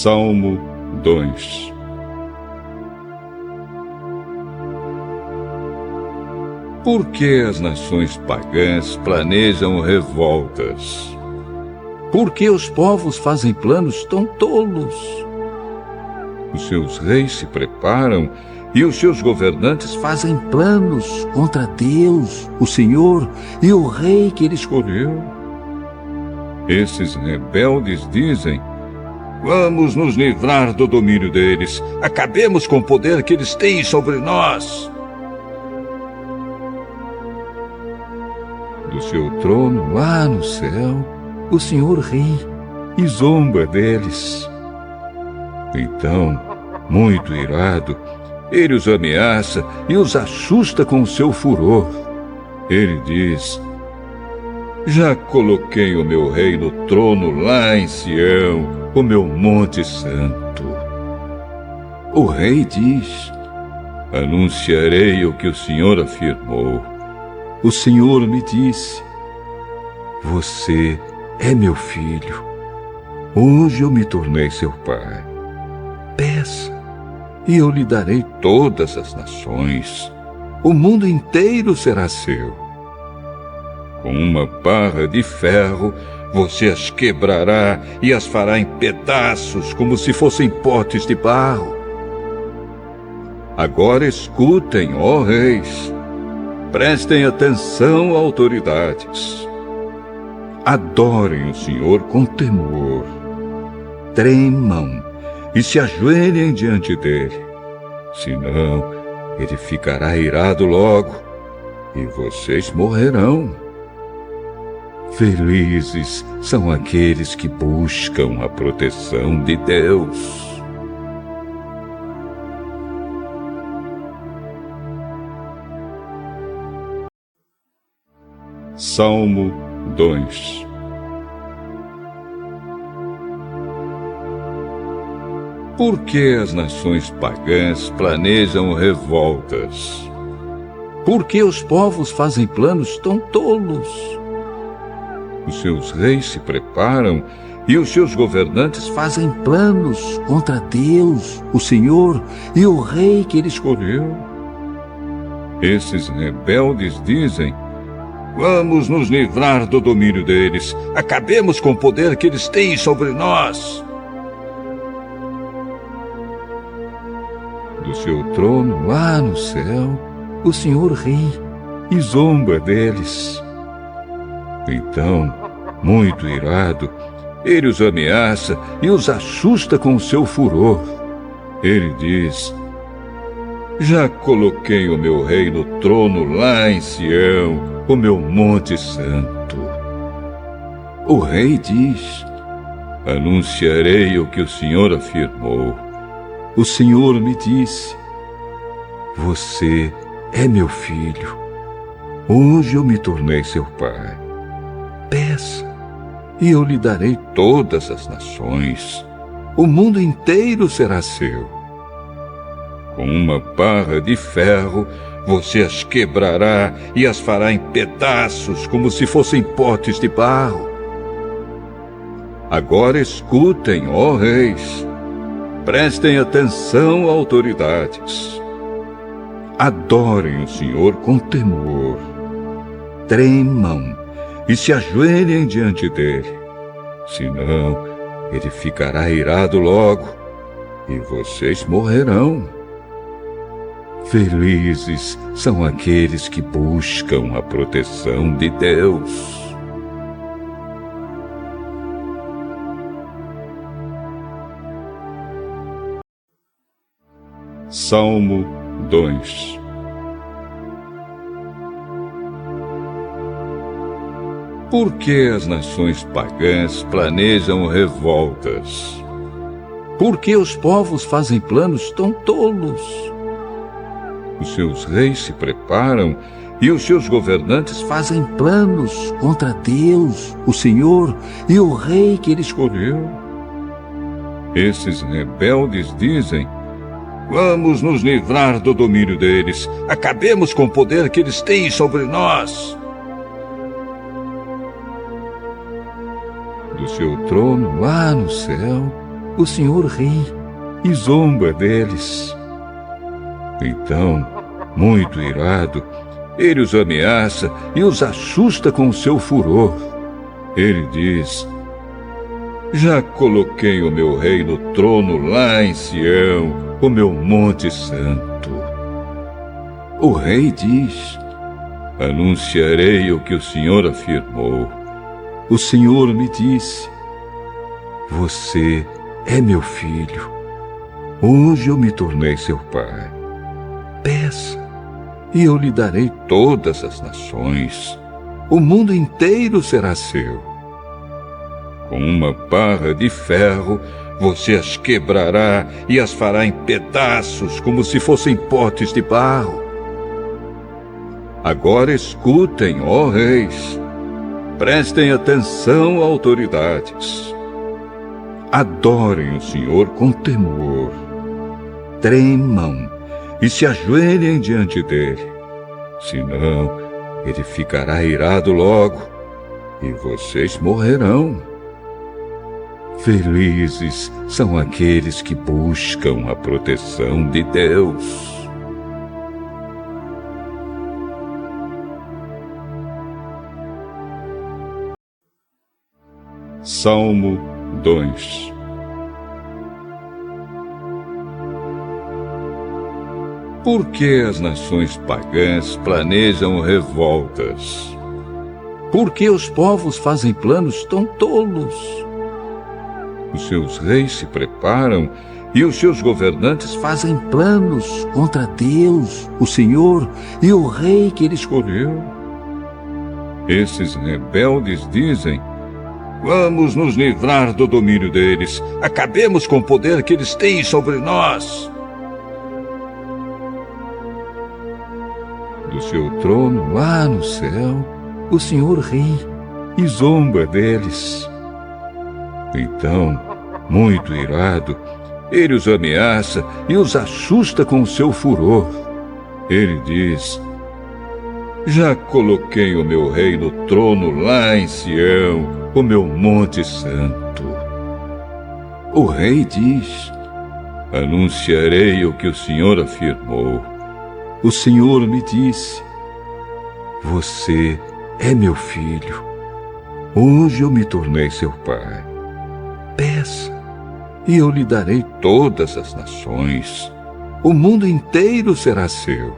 Salmo 2. Por que as nações pagãs planejam revoltas? Por que os povos fazem planos tão tolos? Os seus reis se preparam e os seus governantes Fazem planos contra Deus, o Senhor e o Rei que Ele escolheu. Esses rebeldes dizem: vamos nos livrar do domínio deles. Acabemos com o poder que eles têm sobre nós. Do seu trono, Lá no céu, o Senhor ri e zomba deles. Então, muito irado, ele os ameaça e os assusta com o seu furor. Ele diz: já coloquei o meu rei no trono lá em Sião, o meu monte santo. O rei diz: anunciarei o que o Senhor afirmou. o Senhor me disse: você é meu filho. Hoje eu me tornei seu pai. Peça, E eu lhe darei todas as nações. o mundo inteiro será seu. Com uma barra de ferro, você as quebrará e as fará em pedaços, como se fossem potes de barro. Agora escutem, ó reis. Prestem atenção, autoridades. Adorem o Senhor com temor. Tremam e se ajoelhem diante dele. Senão, ele ficará irado logo e vocês morrerão. Felizes são aqueles que buscam a proteção de Deus. Salmo 2. Por que as nações pagãs planejam revoltas? Por que os povos fazem planos tão tolos? Os seus reis se preparam e os seus governantes Fazem planos contra Deus, o Senhor e o Rei que Ele escolheu. Esses rebeldes dizem: vamos nos livrar do domínio deles. Acabemos com o poder que eles têm sobre nós. Do seu trono, Lá no céu, o Senhor ri e zomba deles. Então, muito irado, ele os ameaça e os assusta com o seu furor. Ele diz: já coloquei o meu rei no trono lá em Sião, o meu monte santo. O rei diz: anunciarei o que o Senhor afirmou. o Senhor me disse: você é meu filho. Hoje eu me tornei seu pai. Peça, E eu lhe darei todas as nações. o mundo inteiro será seu. Com uma barra de ferro, você as quebrará e as fará em pedaços, como se fossem potes de barro. Agora escutem, ó reis. Prestem atenção, autoridades. Adorem o Senhor com temor. Tremam e se ajoelhem diante dele. Senão, ele ficará irado logo e vocês morrerão. Felizes são aqueles que buscam a proteção de Deus. Salmo 2. Por que as nações pagãs planejam revoltas? Por que os povos fazem planos tão tolos? Os seus reis se preparam e os seus governantes Fazem planos contra Deus, o Senhor e o Rei que Ele escolheu. Esses rebeldes dizem: vamos nos livrar do domínio deles. Acabemos com o poder que eles têm sobre nós. Do seu trono, Lá no céu, o Senhor ri e zomba deles. Então, muito irado, ele os ameaça e os assusta com o seu furor. Ele diz: já coloquei o meu rei no trono lá em Sião, o meu monte santo. O rei diz: anunciarei o que o Senhor afirmou. o Senhor me disse: você é meu filho. Hoje eu me tornei seu pai. Peça, e eu lhe darei Todas as nações, o mundo inteiro será seu. com uma barra de ferro, você as quebrará e as fará em pedaços como se fossem potes de barro. Agora escutem, ó reis. Prestem atenção, autoridades. Adorem o Senhor com temor. Tremam e se ajoelhem diante dele. Senão, ele ficará irado logo e vocês morrerão. Felizes são aqueles que buscam a proteção de Deus. Salmo 2. Por que as nações pagãs planejam revoltas? Por que os povos fazem planos tão tolos? Os seus reis se preparam e os seus governantes Fazem planos contra Deus, o Senhor e o rei que ele escolheu. Esses rebeldes dizem: vamos nos livrar do domínio deles. Acabemos com o poder que eles têm sobre nós. Do seu trono, Lá no céu, o Senhor ri e zomba deles. Então, muito irado, ele os ameaça e os assusta com o seu furor. Ele diz: já coloquei o meu rei no trono lá em Sião, o meu monte santo. O rei diz: anunciarei o que o Senhor afirmou. o Senhor me disse: você é meu filho. Hoje eu me tornei seu pai. Peça, e eu lhe darei Todas as nações, o mundo inteiro será seu.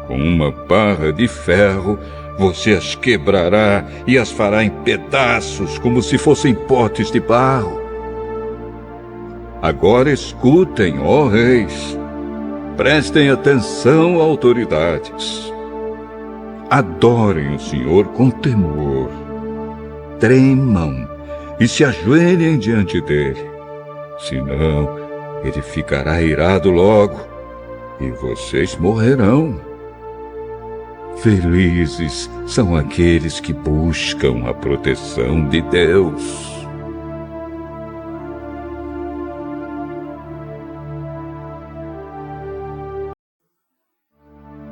com uma barra de ferro, você as quebrará e as fará em pedaços como se fossem potes de barro. Agora escutem, ó reis. Prestem atenção, autoridades. Adorem o Senhor com temor. Tremam e se ajoelhem diante dele. Senão, ele ficará irado logo e vocês morrerão. Felizes são aqueles que buscam a proteção de Deus.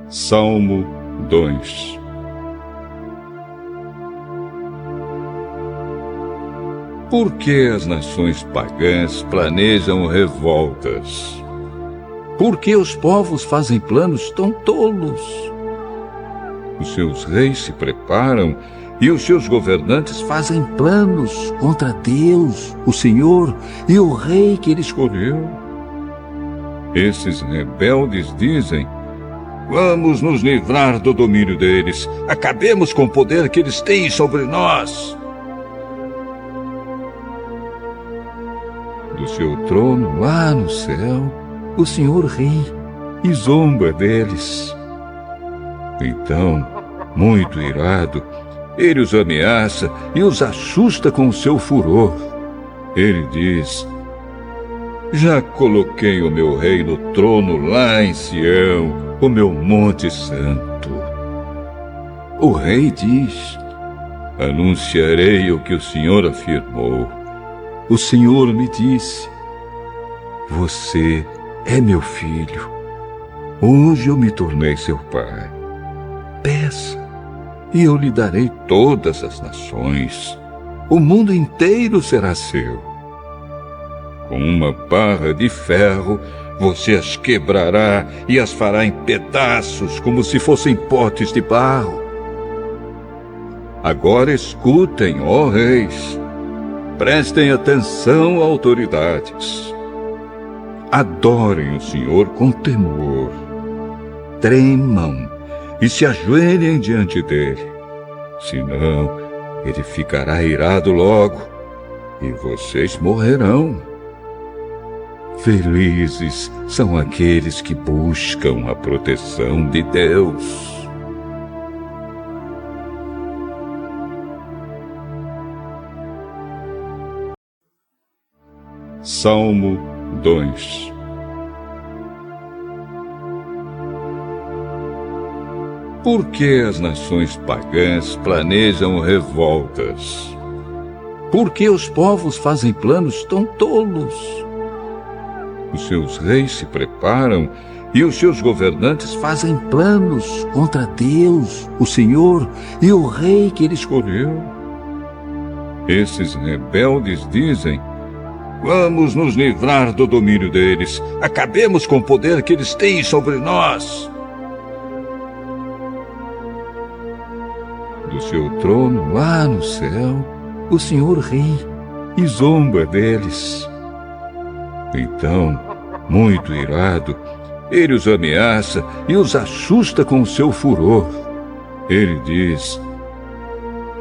Salmo 2. Por que as nações pagãs planejam revoltas? Por que os povos fazem planos tão tolos? Os seus reis se preparam e os seus governantes Fazem planos contra Deus, o Senhor e o rei que ele escolheu. Esses rebeldes dizem: vamos nos livrar do domínio deles. Acabemos com o poder que eles têm sobre nós. Do seu trono, Lá no céu, o Senhor ri e zomba deles. Então, muito irado, ele os ameaça e os assusta com o seu furor. Ele diz: já coloquei o meu rei no trono lá em Sião, o meu monte santo. O rei diz: anunciarei o que o Senhor afirmou. o Senhor me disse: você é meu filho. Hoje eu me tornei seu pai. Peça, e eu lhe darei Todas as nações, o mundo inteiro será seu. Com uma barra de ferro, você as quebrará e as fará em pedaços como se fossem potes de barro. Agora escutem, ó reis. Prestem atenção, autoridades. Adorem o Senhor com temor. Tremam e se ajoelhem diante dele. Senão, ele ficará irado logo e vocês morrerão. Felizes são aqueles que buscam a proteção de Deus. Salmo 2. Por que as nações pagãs planejam revoltas? Por que os povos fazem planos tão tolos? Os seus reis se preparam e os seus governantes fazem planos contra Deus, o Senhor e o rei que ele escolheu. Esses rebeldes dizem: vamos nos livrar do domínio deles. Acabemos com o poder que eles têm sobre nós. Do seu trono lá no céu, o Senhor ri e zomba deles. Então, muito irado, ele os ameaça e os assusta com o seu furor. Ele diz: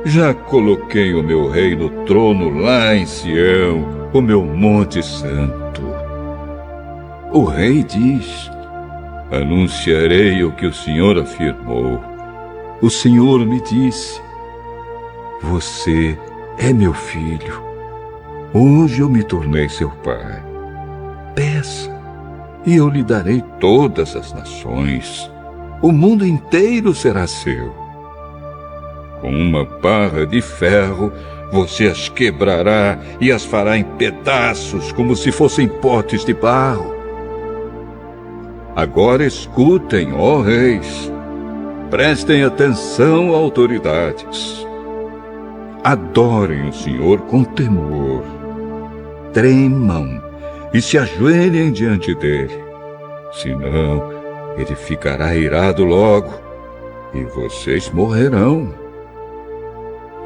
já coloquei o meu rei no trono lá em Sião, o meu monte santo. O rei diz: anunciarei o que o Senhor afirmou. O Senhor me disse: você é meu filho. Hoje eu me tornei seu pai. Peça, e eu lhe darei todas as nações. O mundo inteiro será seu. Com uma barra de ferro, você as quebrará e as fará em pedaços como se fossem potes de barro. Agora escutem, ó reis. Prestem atenção, autoridades. Adorem o Senhor com temor. Tremam e se ajoelhem diante dele. Senão, ele ficará irado logo e vocês morrerão.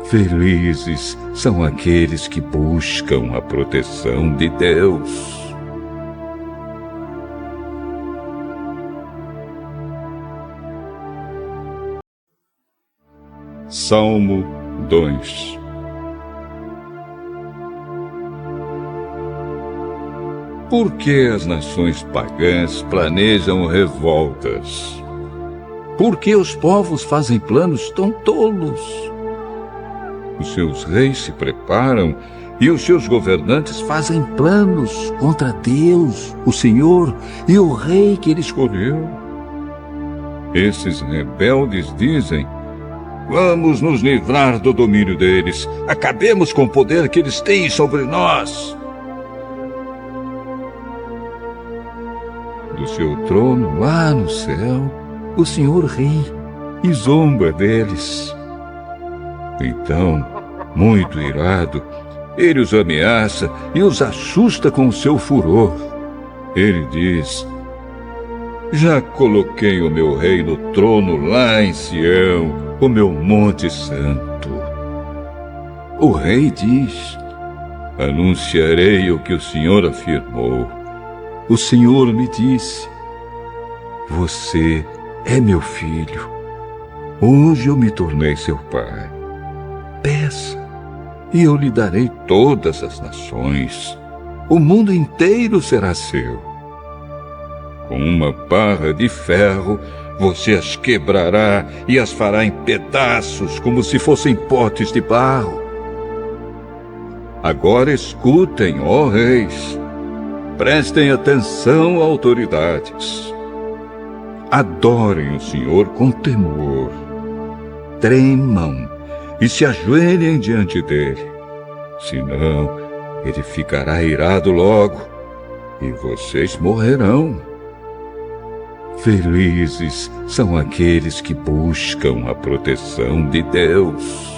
Felizes são aqueles que buscam a proteção de Deus. Salmo 2. Por que as nações pagãs planejam revoltas? Por que os povos fazem planos tão tolos? Os seus reis se preparam e os seus governantes fazem planos contra Deus, o Senhor e o rei que ele escolheu. Esses rebeldes dizem: vamos nos livrar do domínio deles. Acabemos com o poder que eles têm sobre nós. Do seu trono lá no céu, o Senhor ri e zomba deles. Então, muito irado, ele os ameaça e os assusta com o seu furor. Ele diz: já coloquei o meu rei no trono lá em Sião, o meu monte santo. O rei diz: anunciarei o que o Senhor afirmou. O Senhor me disse: você é meu filho. Hoje eu me tornei seu pai. Peça, e eu lhe darei todas as nações. O mundo inteiro será seu. Com uma barra de ferro, você as quebrará e as fará em pedaços como se fossem potes de barro. Agora escutem, ó reis. Prestem atenção, autoridades. Adorem o Senhor com temor. Tremam e se ajoelhem diante dele. Senão, ele ficará irado logo e vocês morrerão. Felizes são aqueles que buscam a proteção de Deus.